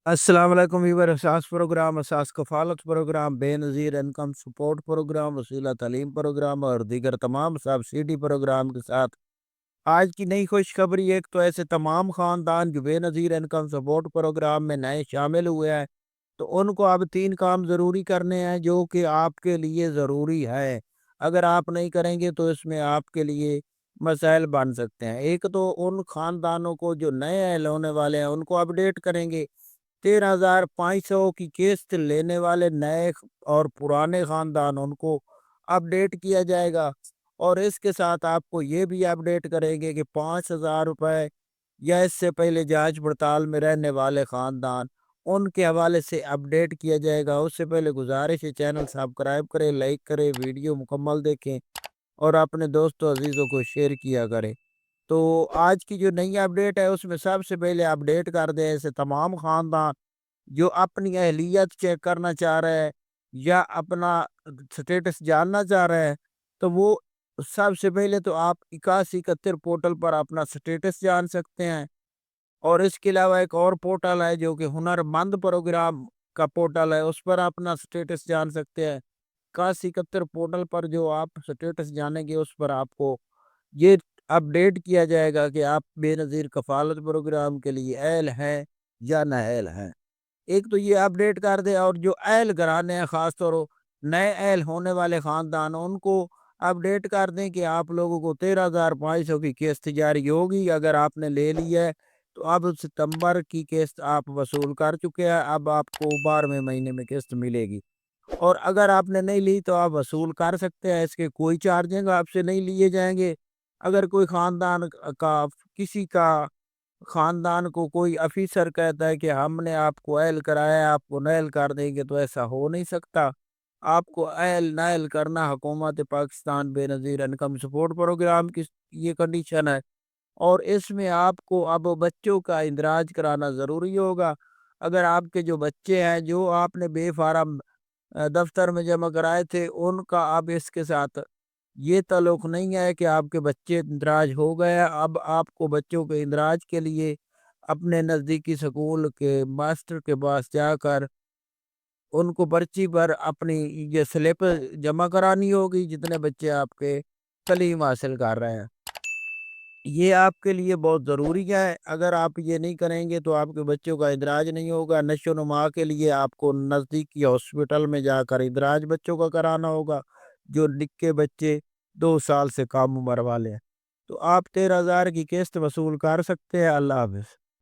السلام علیکم ویور اساس پروگرام اساس کفالت پروگرام بے نظیر انکم سپورٹ پروگرام وسیلہ تعلیم پروگرام اور دیگر تمام سبسڈی پروگرام کے ساتھ آج کی نئی خوشخبری ایک تو ایسے تمام خاندان جو بے نظیر انکم سپورٹ پروگرام میں نئے شامل ہوئے ہیں تو ان کو اب 3 کام ضروری کرنے ہیں جو کہ آپ کے لیے ضروری ہے۔ اگر آپ نہیں کریں گے تو اس میں آپ کے لیے مسائل بن سکتے ہیں۔ ایک تو ان خاندانوں کو جو نئے اہل ہونے والے ہیں ان کو اپڈیٹ کریں گے۔ 13,500 کی قسط لینے والے نئے اور پرانے خاندان ان کو اپڈیٹ کیا جائے گا، اور اس کے ساتھ آپ کو یہ بھی اپڈیٹ کریں گے کہ 5,000 روپے یا اس سے پہلے جانچ پڑتال میں رہنے والے خاندان ان کے حوالے سے اپڈیٹ کیا جائے گا۔ اس سے پہلے گزارش ہے چینل سبسکرائب کریں، لائک کریں، ویڈیو مکمل دیکھیں اور اپنے دوستوں عزیزوں کو شیئر کیا کریں۔ تو آج کی جو نئی اپڈیٹ ہے اس میں سب سے پہلے اپڈیٹ کر دیں ایسے تمام خاندان جو اپنی اہلیت چیک کرنا چاہ رہے ہیں یا اپنا سٹیٹس جاننا چاہ رہے ہیں، تو وہ سب سے پہلے تو آپ 8171 پورٹل پر اپنا سٹیٹس جان سکتے ہیں، اور اس کے علاوہ ایک اور پورٹل ہے جو کہ ہنر مند پروگرام کا پورٹل ہے، اس پر اپنا سٹیٹس جان سکتے ہیں۔ 8171 پورٹل پر جو آپ سٹیٹس جانیں گے اس پر آپ کو یہ اپڈیٹ کیا جائے گا کہ آپ بے نظیر کفالت پروگرام کے لیے اہل ہیں یا نااہل ہیں۔ ایک تو یہ اپڈیٹ کر دے، اور جو اہل گھرانے ہیں خاص طور نئے اہل ہونے والے خاندان ان کو اپڈیٹ کر دیں کہ آپ لوگوں کو 13,500 کی قسط جاری ہوگی۔ اگر آپ نے لے لی ہے تو اب ستمبر کی قسط آپ وصول کر چکے ہیں، اب آپ کو 12ویں مہینے میں قسط ملے گی، اور اگر آپ نے نہیں لی تو آپ وصول کر سکتے ہیں، اس کے کوئی چارجنگ آپ سے نہیں لیے جائیں گے۔ اگر کوئی خاندان کا کسی کا خاندان کو کوئی افیسر کہتا ہے کہ ہم نے آپ کو اہل کرایا ہے، آپ کو نااہل کر دیں گے، تو ایسا ہو نہیں سکتا۔ آپ کو اہل نااہل کرنا حکومت پاکستان بے نظیر انکم سپورٹ پروگرام کی یہ کنڈیشن ہے، اور اس میں آپ کو اب بچوں کا اندراج کرانا ضروری ہوگا۔ اگر آپ کے جو بچے ہیں جو آپ نے بے فارم دفتر میں جمع کرائے تھے ان کا اب اس کے ساتھ یہ تعلق نہیں ہے کہ آپ کے بچے اندراج ہو گئے، اب آپ کو بچوں کے اندراج کے لیے اپنے نزدیکی سکول کے ماسٹر کے پاس جا کر ان کو پرچی پر اپنی یہ سلپ جمع کرانی ہوگی جتنے بچے آپ کے تعلیم حاصل کر رہے ہیں۔ یہ آپ کے لیے بہت ضروری ہے، اگر آپ یہ نہیں کریں گے تو آپ کے بچوں کا اندراج نہیں ہوگا۔ نشو و نما کے لیے آپ کو نزدیکی ہاسپٹل میں جا کر اندراج بچوں کا کرانا ہوگا، جو نکے بچے 2 سال سے کم عمر والے ہیں۔ تو آپ 13,000 کی قسط وصول کر سکتے ہیں۔ اللہ حافظ۔